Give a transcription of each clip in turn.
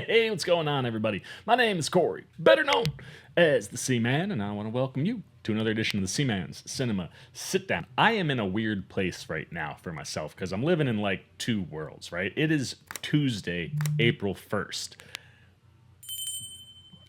Hey, what's going on, everybody? My name is Corey, better known as the Seaman, and I want to welcome you to another edition of the Seaman's Cinema Sitdown. I am in a weird place right now for myself because I'm living in like two worlds, right? It is Tuesday, April 1st.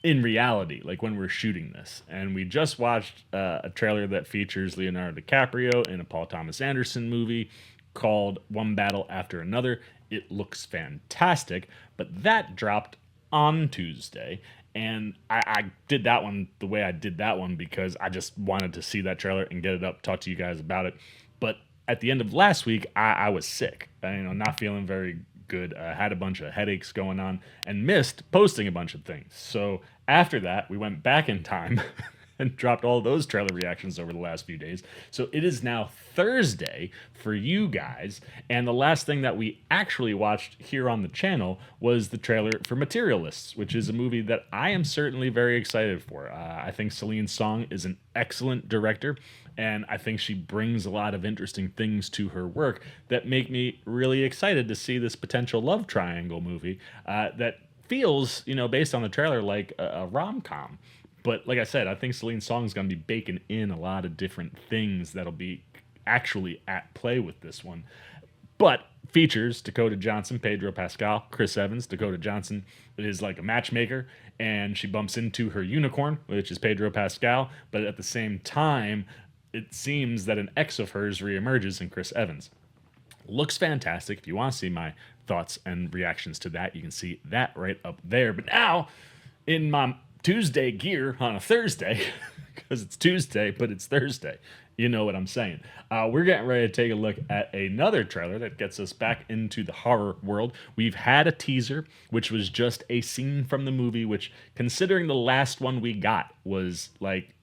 In reality, like when we're shooting this, and we just watched a trailer that features Leonardo DiCaprio in a Paul Thomas Anderson movie called One Battle After Another. It looks fantastic, but that dropped on Tuesday, and I did that one the way I did that one because I just wanted to see that trailer and get it up, talk to you guys about it. But at the end of last week, I was sick, not feeling very good. Had a bunch of headaches going on and missed posting a bunch of things. So after that, we went back in time and dropped all those trailer reactions over the last few days. So it is now Thursday for you guys, and the last thing that we actually watched here on the channel was the trailer for Materialists, which is a movie that I am certainly very excited for. I think Celine Song is an excellent director, and I think she brings a lot of interesting things to her work that make me really excited to see this potential love triangle movie that feels, based on the trailer, like a rom-com. But like I said, I think Celine Song is going to be baking in a lot of different things that'll be actually at play with this one. But features Dakota Johnson, Pedro Pascal, Chris Evans. Dakota Johnson is like a matchmaker, and she bumps into her unicorn, which is Pedro Pascal. But at the same time, it seems that an ex of hers reemerges in Chris Evans. Looks fantastic. If you want to see my thoughts and reactions to that, you can see that right up there. But now, in my Tuesday gear on a Thursday, because it's Tuesday, but it's Thursday. You know what I'm saying. We're getting ready to take a look at another trailer that gets us back into the horror world. We've had a teaser, which was just a scene from the movie, which, considering the last one we got was like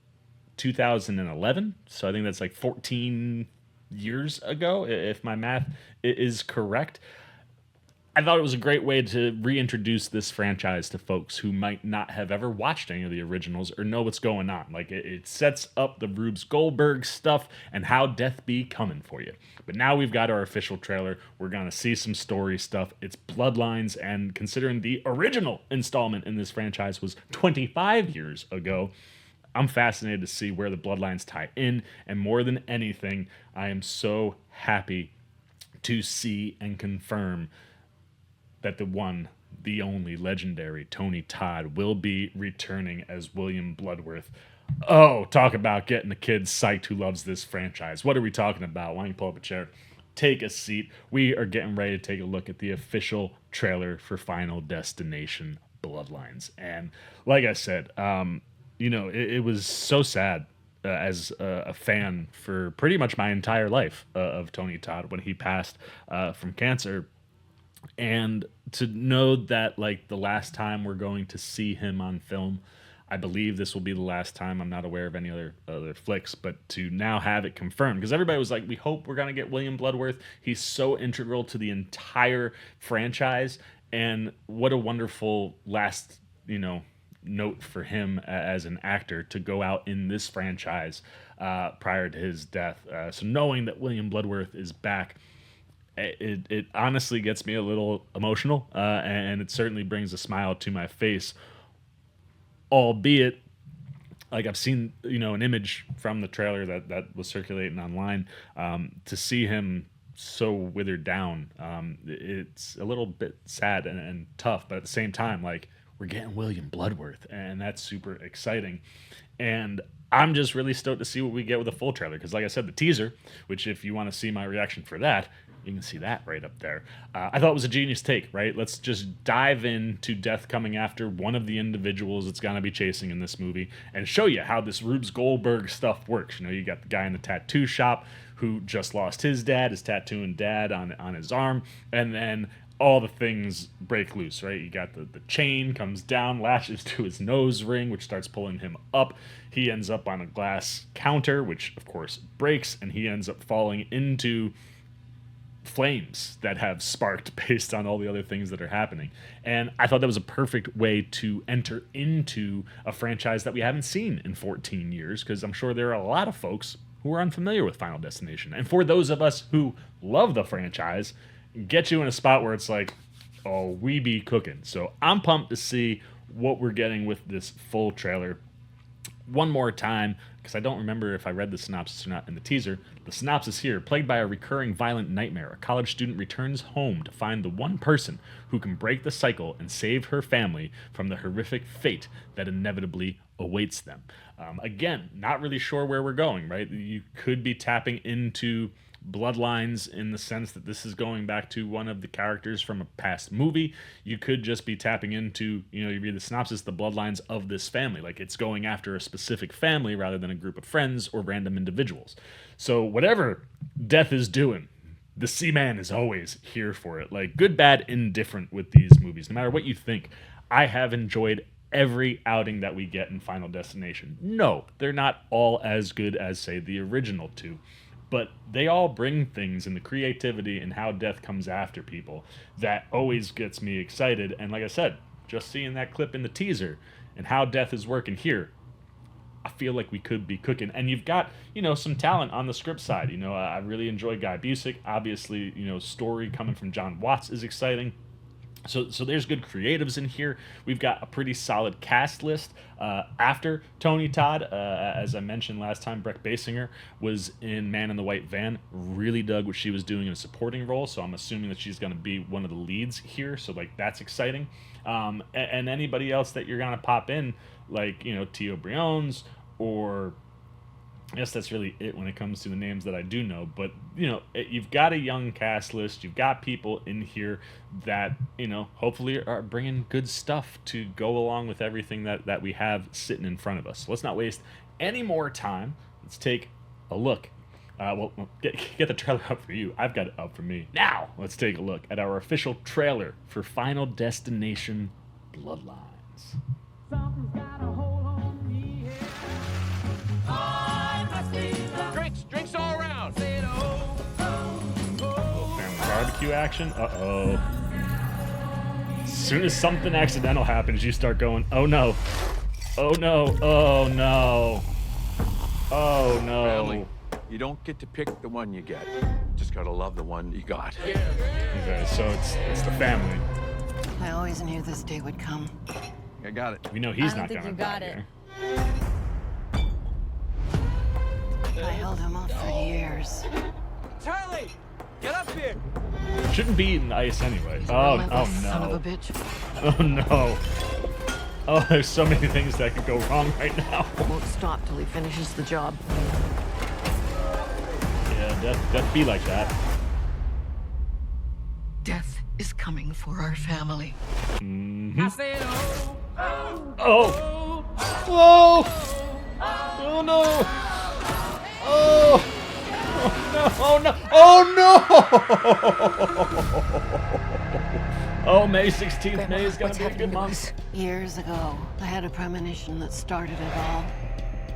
2011, so I think that's like 14 years ago, if my math is correct. I thought it was a great way to reintroduce this franchise to folks who might not have ever watched any of the originals or know what's going on. Like, it sets up the Rube Goldberg stuff and how death be coming for you. But now we've got our official trailer. We're going to see some story stuff. It's Bloodlines, and considering the original installment in this franchise was 25 years ago, I'm fascinated to see where the Bloodlines tie in. And more than anything, I am so happy to see and confirm that the only legendary Tony Todd will be returning as William Bludworth. Oh, talk about getting the kids psyched who loves this franchise. What are we talking about? Why don't you pull up a chair? Take a seat. We are getting ready to take a look at the official trailer for Final Destination Bloodlines. And like I said, it was so sad as a fan for pretty much my entire life of Tony Todd when he passed from cancer. And to know that, like, the last time we're going to see him on film, I believe this will be the last time. I'm not aware of any other flicks, but to now have it confirmed, because everybody was like, we hope we're going to get William Bludworth. He's so integral to the entire franchise, and what a wonderful last, note for him as an actor to go out in this franchise prior to his death. So knowing that William Bludworth is back, it honestly gets me a little emotional, and it certainly brings a smile to my face, albeit, like, I've seen, an image from the trailer that was circulating online, to see him so withered down. It's a little bit sad and tough, but at the same time, like, we're getting William Bludworth, and that's super exciting. And I'm just really stoked to see what we get with a full trailer, because like I said, the teaser, which if you want to see my reaction for that, you can see that right up there. I thought it was a genius take, right? Let's just dive into death coming after one of the individuals it's going to be chasing in this movie and show you how this Rube Goldberg stuff works. You got the guy in the tattoo shop who just lost his dad, his tattooing dad on his arm, and then all the things break loose, right? You got the chain comes down, lashes to his nose ring, which starts pulling him up. He ends up on a glass counter, which of course breaks, and he ends up falling into flames that have sparked based on all the other things that are happening. And I thought that was a perfect way to enter into a franchise that we haven't seen in 14 years, because I'm sure there are a lot of folks who are unfamiliar with Final Destination. And for those of us who love the franchise, get you in a spot where it's like, oh, we be cooking. So I'm pumped to see what we're getting with this full trailer. One more time, because I don't remember if I read the synopsis or not in the teaser. The synopsis here: plagued by a recurring violent nightmare, a college student returns home to find the one person who can break the cycle and save her family from the horrific fate that inevitably awaits them. Again, not really sure where we're going, right? You could be tapping into Bloodlines in the sense that this is going back to one of the characters from a past movie. You could just be tapping into, you read the synopsis, the bloodlines of this family. Like, it's going after a specific family rather than a group of friends or random individuals. So whatever Death is doing, the Seaman is always here for it. Like, good, bad, indifferent with these movies. No matter what you think, I have enjoyed every outing that we get in Final Destination. No, they're not all as good as, say, the original two, but they all bring things in the creativity and how Death comes after people that always gets me excited. And like I said, just seeing that clip in the teaser and how Death is working here, I feel like we could be cooking. And you've got, some talent on the script side. I really enjoy Guy Busick. Obviously, story coming from John Watts is exciting. So there's good creatives in here. We've got a pretty solid cast list. After Tony Todd, as I mentioned last time, Breck Basinger was in Man in the White Van. Really dug what she was doing in a supporting role, so I'm assuming that she's going to be one of the leads here. So that's exciting. And anybody else that you're going to pop in, like Tio Briones, or I guess that's really it when it comes to the names that I do know. But, you've got a young cast list. You've got people in here that, hopefully are bringing good stuff to go along with everything that we have sitting in front of us. So let's not waste any more time. Let's take a look. Get the trailer up for you. I've got it up for me. Now, let's take a look at our official trailer for Final Destination Bloodlines. Something's got a hold on me. Drinks all around. Family barbecue action. Uh-oh. As soon as something accidental happens, you start going, oh no. Oh no. Oh no. Oh no. Family. You don't get to pick the one you get. Just gotta love the one you got. Okay, so it's the family. I always knew this day would come. I got it. We know he's I don't not think gonna you got die it. here. I held him off for years. Charlie, get up here. Shouldn't be in the ice anyway. He's a Oh relentless no. son of a bitch. Oh no. Oh, there's so many things that could go wrong right now. Won't stop till he finishes the job. Yeah, death be like that. Death is coming for our family. I said, Oh! Whoa! Oh no! Oh! Oh no! Oh no! Oh, May 16th. May is gonna What's be a happening good to month. us? Years ago, I had a premonition that started it all.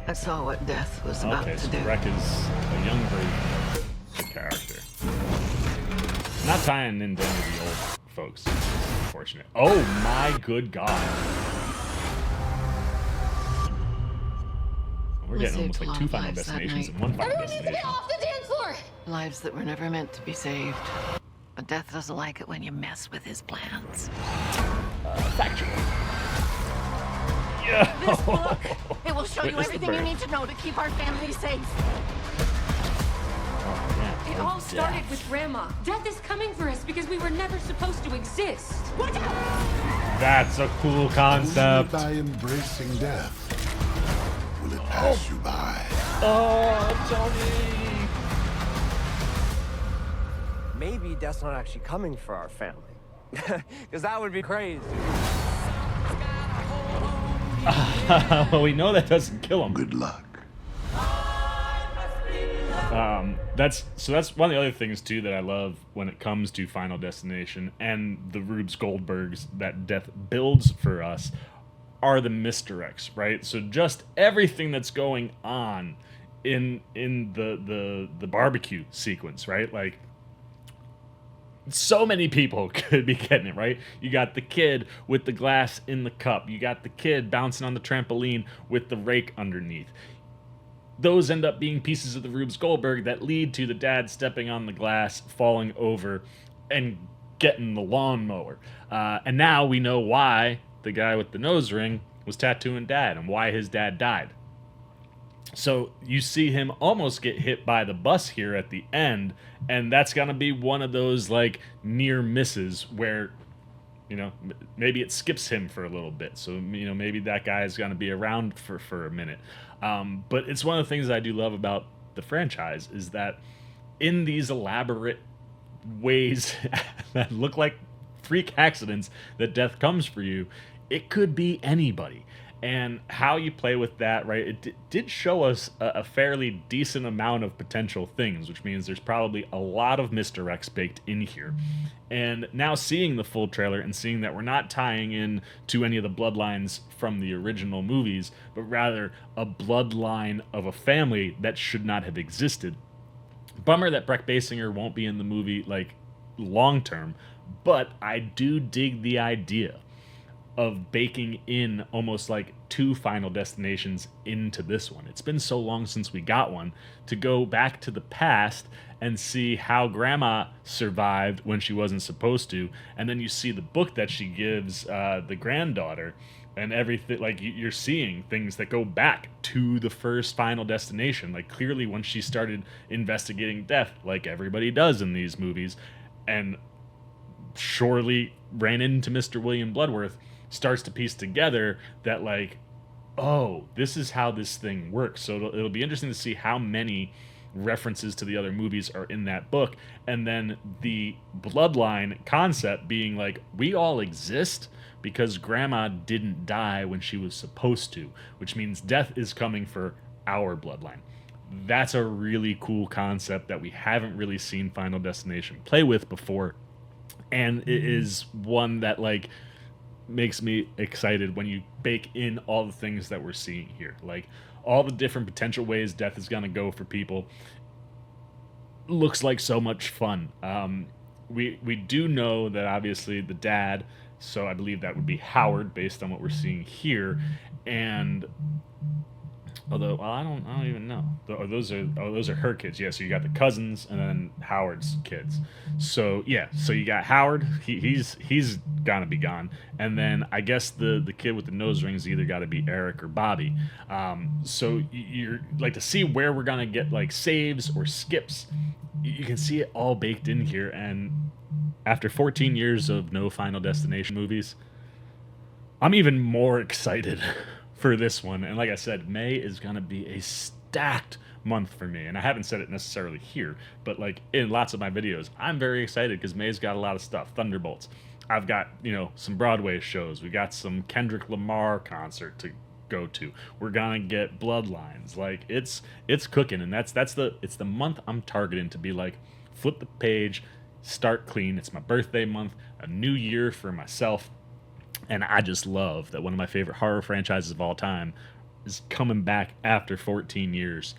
I saw what death was about Okay, to so do. Breck is a young version of the character. Not tying into any of the old folks. Unfortunate. Oh my good god. We're We getting saved almost a like lot 2 of Final lives that Destinations night. and 1 Final Everyone needs to get Destination. off the dance floor! Lives that were never meant to be saved. But death doesn't like it when you mess with his plans. Factual. Yeah. This book, it will show you Witness the everything you birth. need to know to keep our family safe. Oh, yeah. It all started with Grandma. Death is coming for us because we were never supposed to exist. Watch out! That's a cool concept. Only by embracing death will it pass you by. Oh, Tony. maybe Death's not actually coming for our family. Because that would be crazy. Well, we know that doesn't kill him. Good luck. That's one of the other things too that I love when it comes to Final Destination and the Rubes Goldbergs that Death builds for us are the misdirects, right? So just everything that's going on in the barbecue sequence, right? Like, so many people could be getting it, right? You got the kid with the glass in the cup. You got the kid bouncing on the trampoline with the rake underneath. Those end up being pieces of the Rubes Goldberg that lead to the dad stepping on the glass, falling over, and getting the lawnmower. And now we know why the guy with the nose ring was tattooing Dad and why his dad died. So you see him almost get hit by the bus here at the end, and that's going to be one of those like near misses where, you know, maybe it skips him for a little bit. So, you know, maybe that guy is going to be around for a minute. But it's one of the things I do love about the franchise is that in these elaborate ways that look like freak accidents that death comes for you, it could be anybody. And how you play with that, right? It did show us a fairly decent amount of potential things, which means there's probably a lot of misdirects baked in here. And now seeing the full trailer and seeing that we're not tying in to any of the bloodlines from the original movies, but rather a bloodline of a family that should not have existed. Bummer that Breck Basinger won't be in the movie, like, long term, but I do dig the idea of baking in almost like two Final Destinations into this one. It's been so long since we got one, to go back to the past and see how Grandma survived when she wasn't supposed to, and then you see the book that she gives the granddaughter, and everything, like, you're seeing things that go back to the first Final Destination, like clearly when she started investigating death, like everybody does in these movies, and surely ran into Mr. William Bludworth, starts to piece together that, like, oh, this is how this thing works. So it'll be interesting to see how many references to the other movies are in that book. And then the bloodline concept being like, we all exist because Grandma didn't die when she was supposed to, which means death is coming for our bloodline. That's a really cool concept that we haven't really seen Final Destination play with before. And it is one that, like, makes me excited when you bake in all the things that we're seeing here, like all the different potential ways death is going to go for people. Looks like so much fun. We do know that obviously the dad, so I believe that would be Howard based on what we're seeing here, and although, well, I don't even know. Those are her kids. Yeah, so you got the cousins and then Howard's kids. So yeah, so you got Howard. He's gonna be gone, and then I guess the kid with the nose rings either got to be Eric or Bobby. So you're like, to see where we're gonna get like saves or skips. You can see it all baked in here, and after 14 years of no Final Destination movies, I'm even more excited for this one. And like I said, May is going to be a stacked month for me. And I haven't said it necessarily here, but like in lots of my videos, I'm very excited because May's got a lot of stuff. Thunderbolts. I've got, you know, some Broadway shows. We got some Kendrick Lamar concert to go to. We're going to get Bloodlines. Like it's cooking, and it's the month I'm targeting to be like, flip the page, start clean. It's my birthday month, a new year for myself. And I just love that one of my favorite horror franchises of all time is coming back after 14 years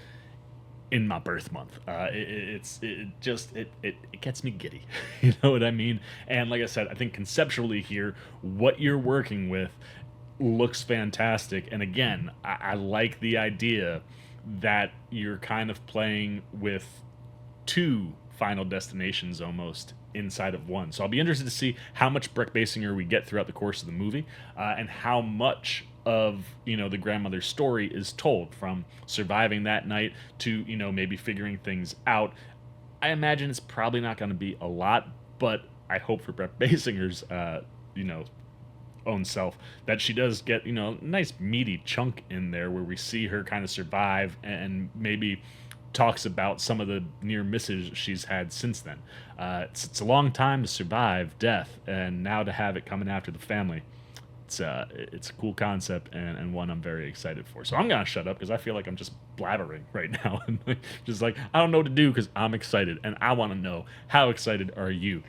in my birth month. It gets me giddy. You know what I mean? And like I said, I think conceptually here, what you're working with looks fantastic. And again, I like the idea that you're kind of playing with two Final Destinations almost inside of one. So I'll be interested to see how much Breck Basinger we get throughout the course of the movie, and how much of, you know, the grandmother's story is told, from surviving that night to, you know, maybe figuring things out. I imagine it's probably not going to be a lot, but I hope for Breck Basinger's you know, own self that she does get, you know, a nice meaty chunk in there where we see her kind of survive and maybe talks about some of the near misses she's had since then. It's a long time to survive death, and now to have it coming after the family, it's a cool concept and one I'm very excited for. So I'm gonna shut up because I feel like I'm just blabbering right now, and just like, I don't know what to do because I'm excited, and I want to know, how excited are you?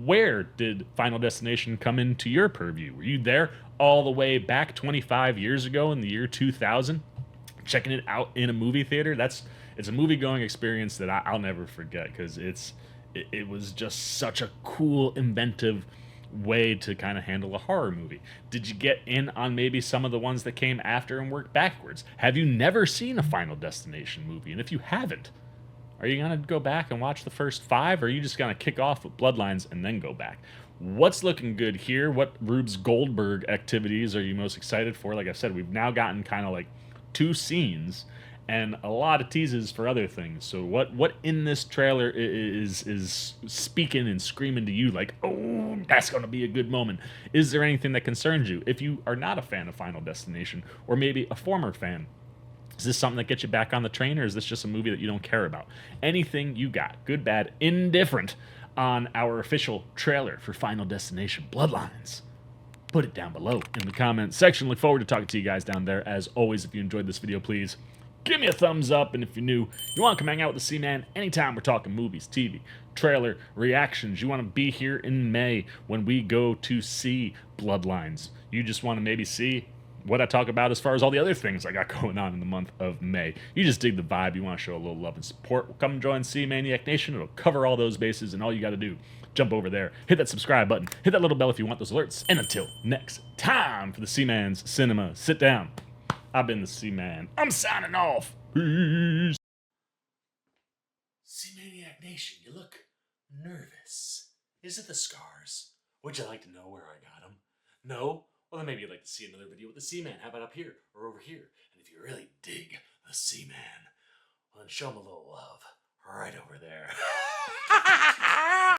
Where did Final Destination come into your purview? Were you there all the way back 25 years ago in the year 2000, checking it out in a movie theater? It's a movie-going experience that I'll never forget, because it was just such a cool, inventive way to kind of handle a horror movie. Did you get in on maybe some of the ones that came after and work backwards? Have you never seen a Final Destination movie? And if you haven't, Are you going to go back and watch the first 5, or are you just going to kick off with Bloodlines and then go back? What's looking good here? What Rubes Goldberg activities are you most excited for? Like I said, we've now gotten kind of like 2 scenes and a lot of teases for other things. So what in this trailer is speaking and screaming to you like, oh, that's going to be a good moment? Is there anything that concerns you? If you are not a fan of Final Destination, or maybe a former fan, is this something that gets you back on the train, or is this just a movie that you don't care about? Anything you got, good, bad, indifferent, on our official trailer for Final Destination Bloodlines, put it down below in the comments section. Look forward to talking to you guys down there. As always, if you enjoyed this video, please give me a thumbs up. And if you're new, you want to come hang out with the C-Man anytime we're talking movies, TV, trailer, reactions, you want to be here in May when we go to see Bloodlines, you just want to maybe see what I talk about as far as all the other things I got going on in the month of May. You just dig the vibe. You want to show a little love and support. Well, come join C-Maniac Nation. It'll cover all those bases, and all you got to do, jump over there, hit that subscribe button, hit that little bell if you want those alerts. And until next time, for the C-Man's Cinema Sit Down, I've been the C-Man. I'm signing off. Peace. C-Maniac Nation, you look nervous. Is it the scars? Would you like to know where I got them? No? Well, then maybe you'd like to see another video with the C-Man. How about up here or over here? And if you really dig the C-Man, well, then show him a little love right over there.